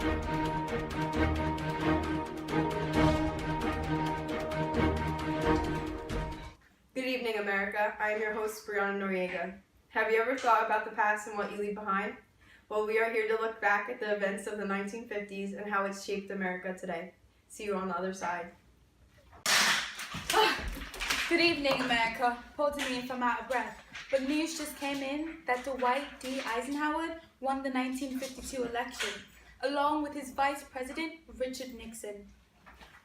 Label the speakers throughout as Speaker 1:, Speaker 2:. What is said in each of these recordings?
Speaker 1: Good evening, America. I am your host, Brianna Noriega. Have you ever thought about the past and what you leave behind? Well, we are here to look back at the events of the 1950s and how it's shaped America today. See you on the other side.
Speaker 2: Good evening, America. Pardon me if I'm out of breath, but news just came in that Dwight D. Eisenhower won the 1952 election, along with his vice president, Richard Nixon.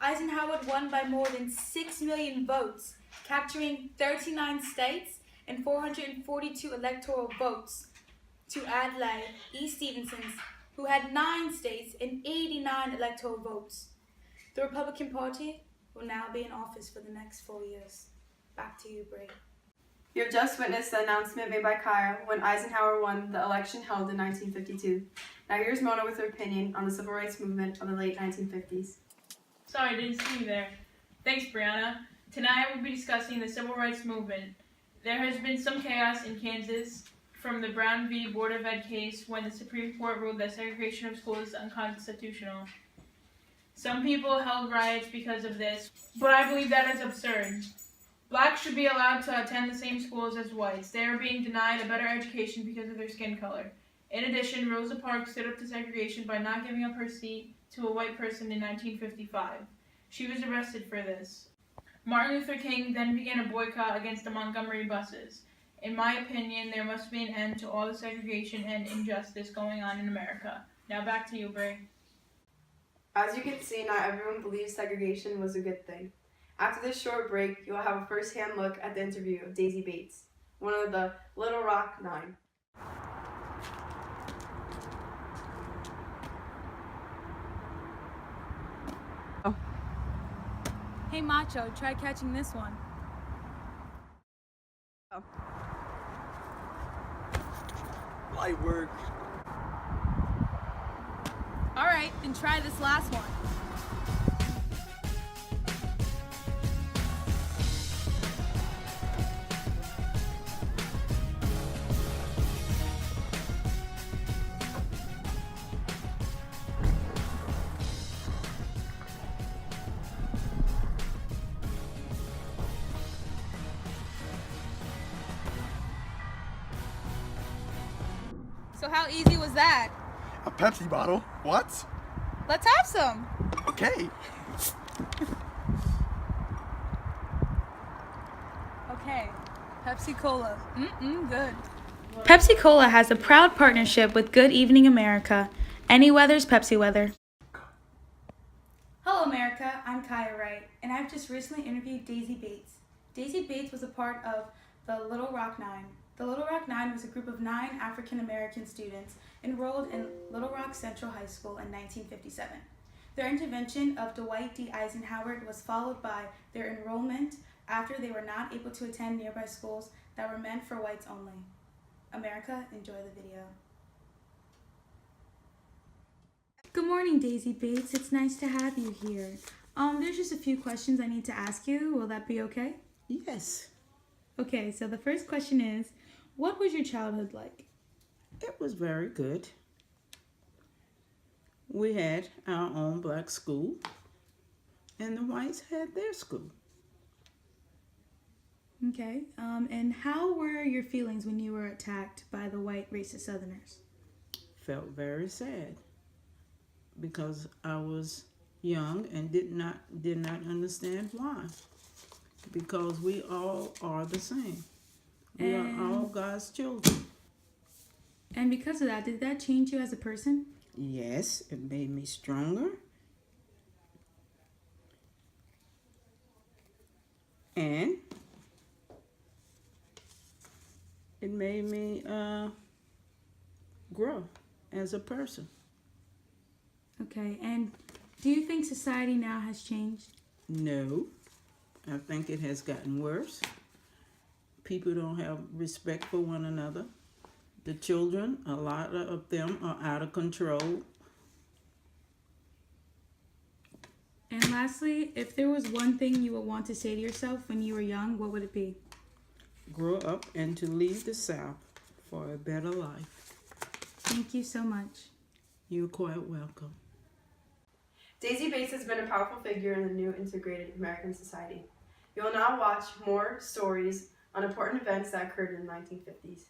Speaker 2: Eisenhower won by more than 6 million votes, capturing 39 states and 442 electoral votes to Adlai E. Stevenson's, who had 9 states and 89 electoral votes. The Republican Party will now be in office for the next 4 years. Back to you, Bray.
Speaker 1: You have just witnessed the announcement made by Kaya when Eisenhower won the election held in 1952. Now here's Mona with her opinion on the civil rights movement of the late 1950s.
Speaker 3: Sorry, didn't see you there. Thanks, Brianna. Tonight I will be discussing the civil rights movement. There has been some chaos in Kansas from the Brown v. Board of Ed case when the Supreme Court ruled that segregation of schools is unconstitutional. Some people held riots because of this, but I believe that is absurd. Blacks should be allowed to attend the same schools as whites. They are being denied a better education because of their skin color. In addition, Rosa Parks stood up to segregation by not giving up her seat to a white person in 1955. She was arrested for this. Martin Luther King then began a boycott against the Montgomery buses. In my opinion, there must be an end to all the segregation and injustice going on in America. Now back to you, Bray.
Speaker 1: As you can see, not everyone believes segregation was a good thing. After this short break, you will have a first-hand look at the interview of Daisy Bates, one of the Little Rock Nine.
Speaker 2: Hey, Macho, try catching this one.
Speaker 4: Light work.
Speaker 2: All right, then try this last one. So how easy was that?
Speaker 4: A Pepsi bottle? What?
Speaker 2: Let's have some.
Speaker 4: Okay.
Speaker 2: Okay, Pepsi Cola. Good. Pepsi Cola has a proud partnership with Good Evening America. Any weather's Pepsi weather. Hello, America. I'm Kaya Wright, and I've just recently interviewed Daisy Bates. Daisy Bates was a part of the Little Rock Nine. The Little Rock Nine was a group of 9 African-American students enrolled in Little Rock Central High School in 1957. Their intervention of Dwight D. Eisenhower was followed by their enrollment after they were not able to attend nearby schools that were meant for whites only. America, enjoy the video. Good morning, Daisy Bates. It's nice to have you here. There's just a few questions I need to ask you. Will that be okay?
Speaker 5: Yes,
Speaker 2: Okay, so the first question is, what was your childhood like?
Speaker 5: it was very good. We had our own black school, and the whites had their school.
Speaker 2: Okay, and how were your feelings when you were attacked by the white racist Southerners?
Speaker 5: Felt very sad because I was young and did not understand why. Because we all are the same. We are all God's children.
Speaker 2: And because of that, did that change you as a person?
Speaker 5: Yes, it made me stronger. And it made me grow as a person.
Speaker 2: Okay, and do you think society now has changed?
Speaker 5: No, I think it has gotten worse. People don't have respect for one another. The children, a lot of them are out of control.
Speaker 2: And lastly, if there was one thing you would want to say to yourself when you were young, what would it be?
Speaker 5: Grow up and to leave the South for a better life.
Speaker 2: Thank you so much.
Speaker 5: You're quite welcome.
Speaker 1: Daisy Bates has been a powerful figure in the new integrated American society. You will now watch more stories on important events that occurred in the 1950s.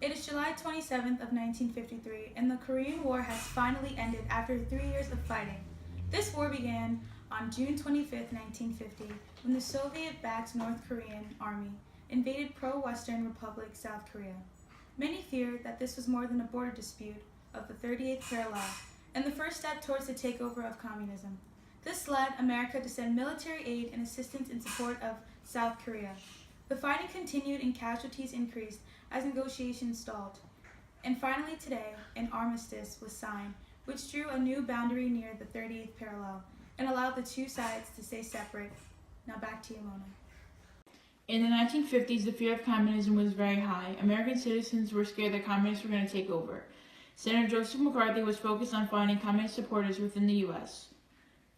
Speaker 2: It is July 27th of 1953, and the Korean War has finally ended after 3 years of fighting. This war began on June 25th, 1950, when the Soviet-backed North Korean army invaded pro-Western Republic South Korea. Many feared that this was more than a border dispute of the 38th parallel, and the first step towards the takeover of communism. This led America to send military aid and assistance in support of South Korea. The fighting continued and casualties increased as negotiations stalled. And finally today, an armistice was signed, which drew a new boundary near the 38th parallel and allowed the two sides to stay separate. Now back to you, Mona.
Speaker 3: In the 1950s, the fear of communism was very high. American citizens were scared that communists were going to take over. Senator Joseph McCarthy was focused on finding communist supporters within the U.S.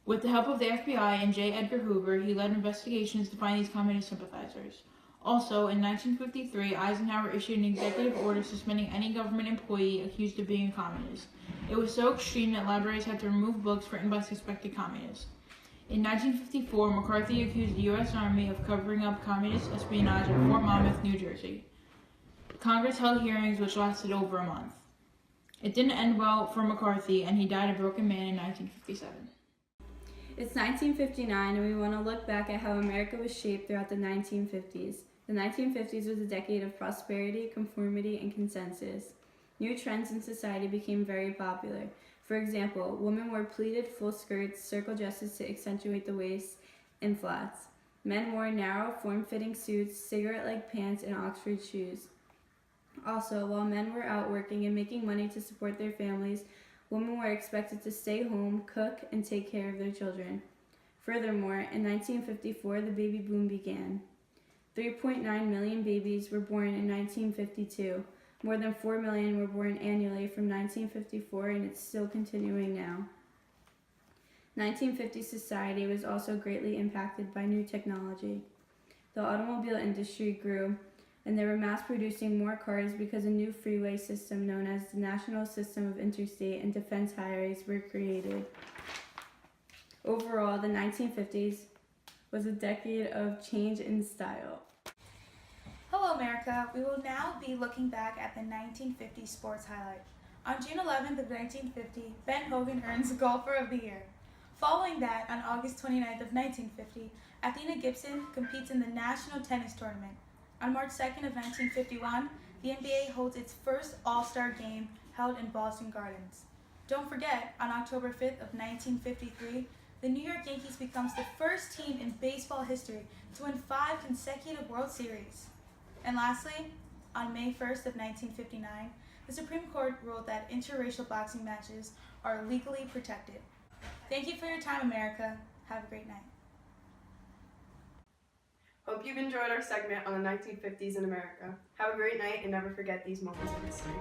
Speaker 3: With the help of the FBI and J. Edgar Hoover, he led investigations to find these communist sympathizers. Also, in 1953, Eisenhower issued an executive order suspending any government employee accused of being a communist. It was so extreme that libraries had to remove books written by suspected communists. In 1954, McCarthy accused the U.S. Army of covering up communist espionage at Fort Monmouth, New Jersey. Congress held hearings which lasted over a month. It didn't end well for McCarthy, and he died a broken man in 1957.
Speaker 6: It's 1959, and we want to look back at how America was shaped throughout the 1950s. The 1950s was a decade of prosperity, conformity, and consensus. New trends in society became very popular. For example, women wore pleated full skirts, circle dresses to accentuate the waist, and flats. Men wore narrow, form-fitting suits, cigarette-like pants, and Oxford shoes. Also, while men were out working and making money to support their families, women were expected to stay home, cook, and take care of their children. Furthermore, in 1954, the baby boom began. 3.9 million babies were born in 1952. More than 4 million were born annually from 1954, and it's still continuing now. 1950 society was also greatly impacted by new technology. The automobile industry grew, and they were mass-producing more cars because a new freeway system known as the National System of Interstate and Defense Highways were created. Overall, the 1950s was a decade of change in style.
Speaker 2: Hello, America. We will now be looking back at the 1950 sports highlight. On June 11th of 1950, Ben Hogan earns Golfer of the Year. Following that, on August 29th of 1950, Athena Gibson competes in the National Tennis Tournament. On March 2nd of 1951, the NBA holds its first All-Star game held in Boston Gardens. Don't forget, on October 5th of 1953, the New York Yankees becomes the first team in baseball history to win 5 consecutive World Series. And lastly, on May 1st of 1959, the Supreme Court ruled that interracial boxing matches are legally protected. Thank you for your time, America. Have a great night.
Speaker 1: Hope you've enjoyed our segment on the 1950s in America. Have a great night and never forget these moments of history.